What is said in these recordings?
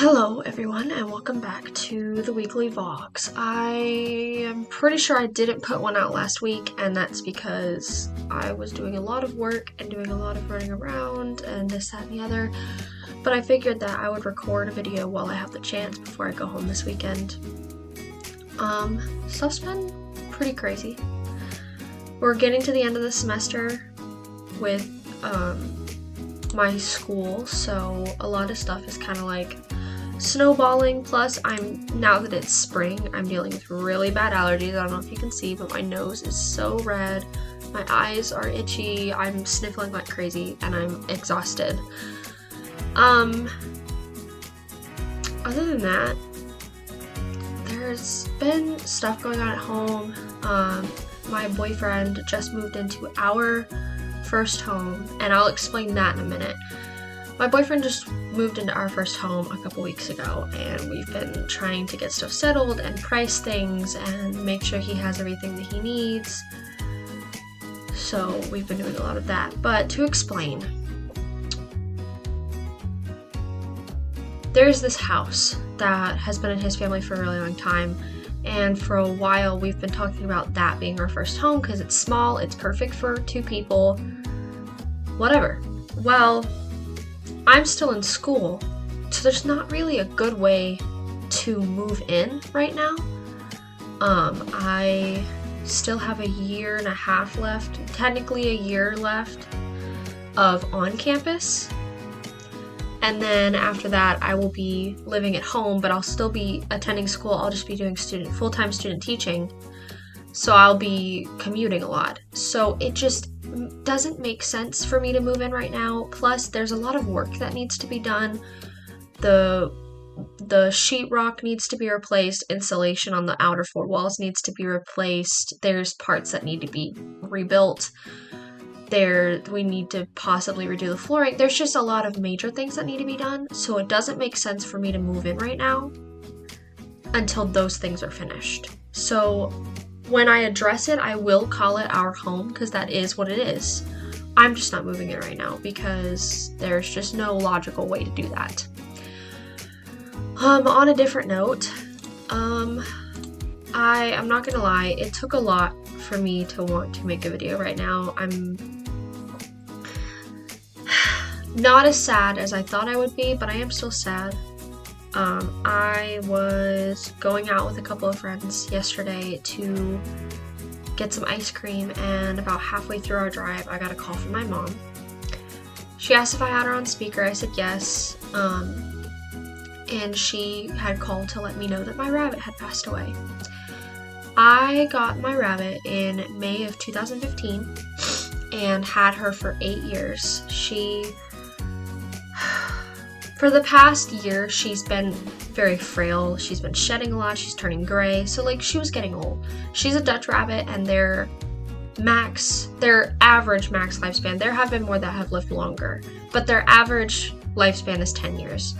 Hello everyone and welcome back to the weekly vlogs. I am pretty sure I didn't put one out last week, and that's because I was doing a lot of work and doing a lot of running around and this, that, and the other. But I figured that I would record a video while I have the chance before I go home this weekend. Stuff's been pretty crazy. We're getting to the end of the semester with my school, so a lot of stuff is kind of like snowballing. Plus, now that it's spring, I'm dealing with really bad allergies. I don't know if you can see, but my nose is so red, my eyes are itchy, I'm sniffling like crazy, and I'm exhausted. Other than that, there's been stuff going on at home. My boyfriend just moved into our first home, and I'll explain that in a minute. My boyfriend just moved into our first home a couple weeks ago, and we've been trying to get stuff settled and price things and make sure he has everything that he needs. So we've been doing a lot of that. But to explain, there's this house that has been in his family for a really long time, and for a while we've been talking about that being our first home because it's small, it's perfect for 2 people, whatever. Well, I'm still in school, so there's not really a good way to move in right now. I still have a year and a half left, technically a year left of on campus. And then after that, I will be living at home, but I'll still be attending school. I'll just be doing full-time student teaching. So I'll be commuting a lot. So it just doesn't make sense for me to move in right now. Plus, there's a lot of work that needs to be done. The sheetrock needs to be replaced. Insulation on the outer 4 walls needs to be replaced. There's parts that need to be rebuilt. We need to possibly redo the flooring. There's just a lot of major things that need to be done. So it doesn't make sense for me to move in right now until those things are finished. So when I address it, I will call it our home because that is what it is. I'm just not moving in right now because there's just no logical way to do that. On a different note, I'm not gonna lie, it took a lot for me to want to make a video right now. I'm not as sad as I thought I would be, but I am still sad. I was going out with a couple of friends yesterday to get some ice cream, and about halfway through our drive, I got a call from my mom. She asked if I had her on speaker. I said yes, and she had called to let me know that my rabbit had passed away. I got my rabbit in May of 2015 and had her for 8 years. For the past year, she's been very frail. She's been shedding a lot. She's turning gray. So, she was getting old. She's a Dutch rabbit, and their average max lifespan, there have been more that have lived longer, but their average lifespan is 10 years.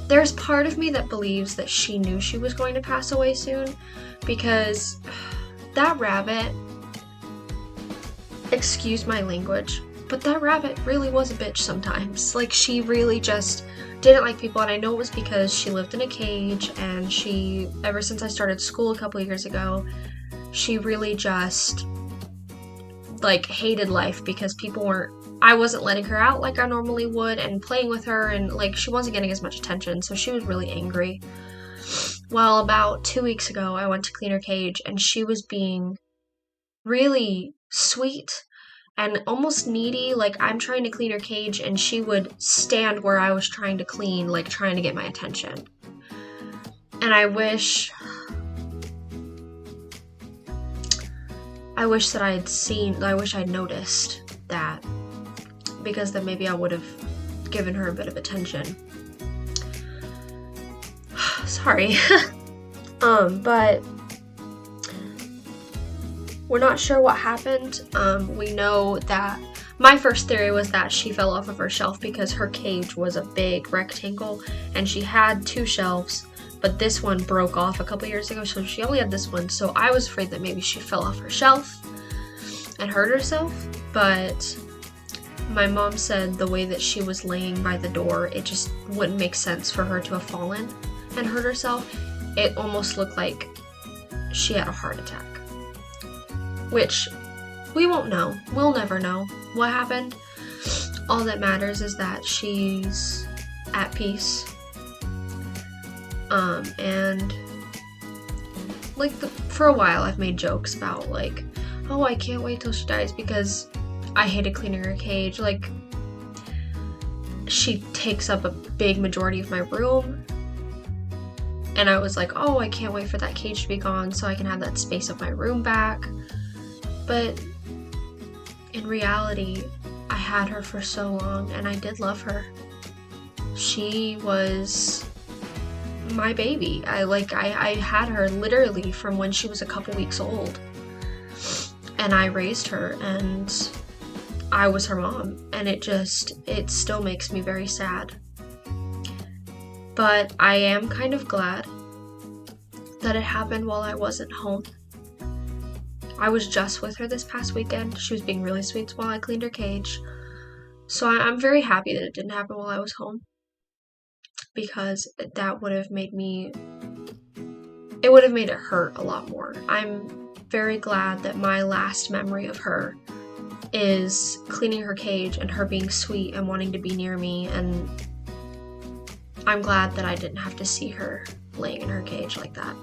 There's part of me that believes that she knew she was going to pass away soon, because that rabbit, excuse my language, but that rabbit really was a bitch sometimes. She really just didn't like people, and I know it was because she lived in a cage, and ever since I started school a couple of years ago, she really just, hated life because I wasn't letting her out like I normally would and playing with her, and she wasn't getting as much attention, so she was really angry. Well, about 2 weeks ago, I went to clean her cage, and she was being really sweet and almost needy. I'm trying to clean her cage, and she would stand where I was trying to clean, trying to get my attention. And I wish I'd noticed that, because then maybe I would have given her a bit of attention. Sorry. But we're not sure what happened. We know that my first theory was that she fell off of her shelf because her cage was a big rectangle and she had 2 shelves, but this one broke off a couple years ago, so she only had this one. So I was afraid that maybe she fell off her shelf and hurt herself, but my mom said the way that she was laying by the door, it just wouldn't make sense for her to have fallen and hurt herself. It almost looked like she had a heart attack. Which, we won't know. We'll never know what happened. All that matters is that she's at peace. And like for a while I've made jokes about like, oh, I can't wait till she dies because I hated cleaning her cage. Like, she takes up a big majority of my room. And I was like, oh, I can't wait for that cage to be gone so I can have that space of my room back. But in reality, I had her for so long and I did love her. She was my baby. I had her literally from when she was a couple weeks old. And I raised her and I was her mom. And it still makes me very sad. But I am kind of glad that it happened while I wasn't home. I was just with her this past weekend. She was being really sweet while I cleaned her cage. So I'm very happy that it didn't happen while I was home. Because that would have made it hurt a lot more. I'm very glad that my last memory of her is cleaning her cage and her being sweet and wanting to be near me, and I'm glad that I didn't have to see her laying in her cage like that.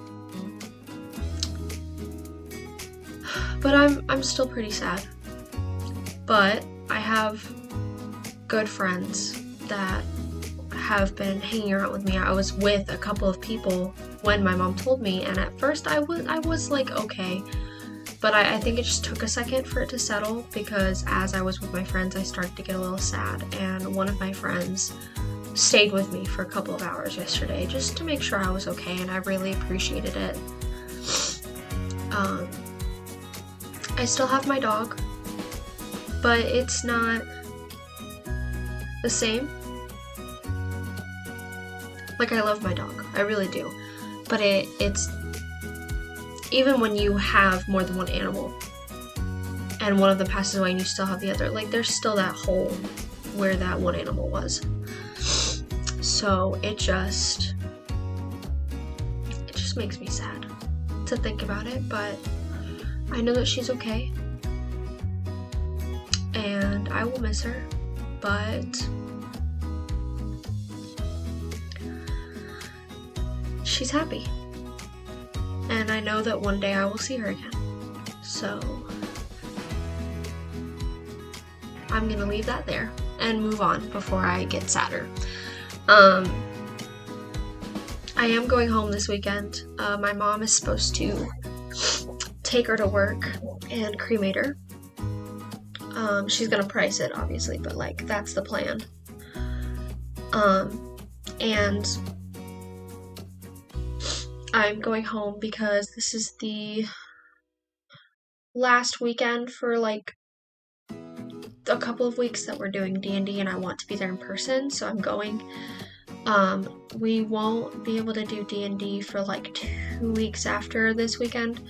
But I'm still pretty sad. But I have good friends that have been hanging around with me. I was with a couple of people when my mom told me, and at first I was like, okay. But I think it just took a second for it to settle, because as I was with my friends, I started to get a little sad, and one of my friends stayed with me for a couple of hours yesterday just to make sure I was okay, and I really appreciated it. I still have my dog, but it's not the same. Like, I love my dog, I really do, but it's even when you have more than one animal and one of them passes away and you still have the other, like, there's still that hole where that one animal was. So it just makes me sad to think about it, but I know that she's okay and I will miss her, but she's happy. And I know that one day I will see her again. So I'm gonna leave that there and move on before I get sadder. I am going home this weekend. My mom is supposed to take her to work and cremate her. She's gonna price it, obviously, but like, that's the plan. And I'm going home because this is the last weekend for like a couple of weeks that we're doing D&D, and I want to be there in person, so I'm going. We won't be able to do D&D for like 2 weeks after this weekend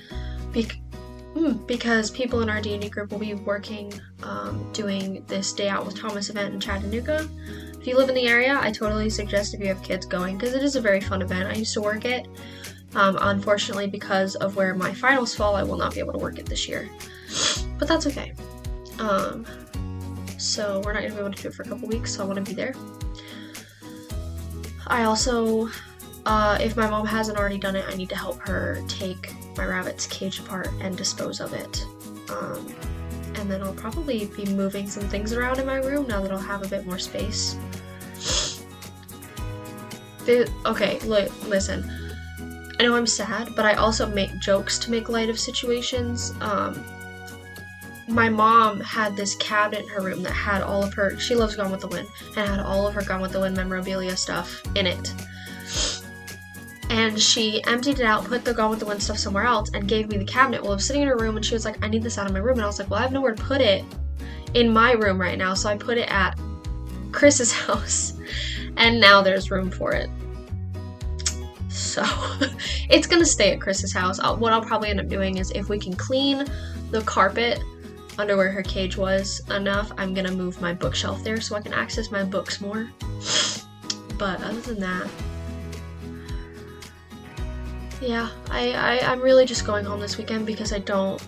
because people in our D&D group will be working doing this Day Out with Thomas event in Chattanooga. If you live in the area, I totally suggest if you have kids going, because it is a very fun event. I used to work it. Unfortunately, because of where my finals fall, I will not be able to work it this year. But that's okay. So we're not going to be able to do it for a couple weeks, so I want to be there. I also, if my mom hasn't already done it, I need to help her take my rabbit's cage apart and dispose of it. And then I'll probably be moving some things around in my room now that I'll have a bit more space. Okay, listen. I know I'm sad, but I also make jokes to make light of situations. My mom had this cabinet in her room that had all of her, she loves Gone with the Wind, and had all of her Gone with the Wind memorabilia stuff in it. And she emptied it out, put the Gone with the Wind stuff somewhere else, and gave me the cabinet. Well, I was sitting in her room, and she was like, I need this out of my room. And I was like, well, I have nowhere to put it in my room right now, so I put it at Chris's house, and now there's room for it. So it's gonna stay at Chris's house. What I'll probably end up doing is, if we can clean the carpet under where her cage was enough, I'm gonna move my bookshelf there so I can access my books more. But other than that, yeah, I'm really just going home this weekend because I don't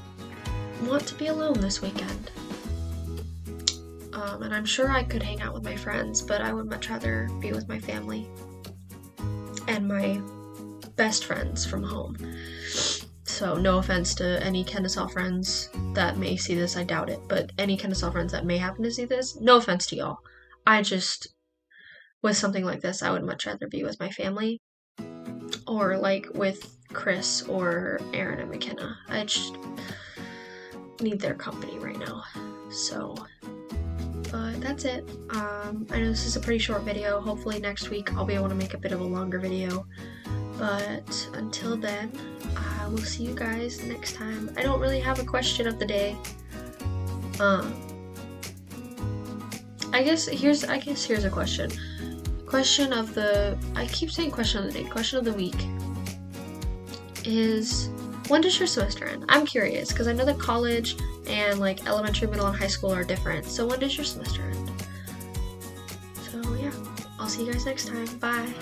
want to be alone this weekend. And I'm sure I could hang out with my friends, but I would much rather be with my family and my best friends from home. So no offense to any Kennesaw friends that may see this, I doubt it, but any Kennesaw friends that may happen to see this, no offense to y'all. I just, with something like this, I would much rather be with my family, or like with Chris or Aaron and McKenna. I just need their company right now. So, but that's it. I know this is a pretty short video. Hopefully next week I'll be able to make a bit of a longer video. But until then, I will see you guys next time. I don't really have a question of the day. I guess here's a question. Question of the, I keep saying question of the day, question of the week is, when does your semester end? I'm curious, because I know that college and like elementary, middle, and high school are different. So when does your semester end? So yeah, I'll see you guys next time. Bye.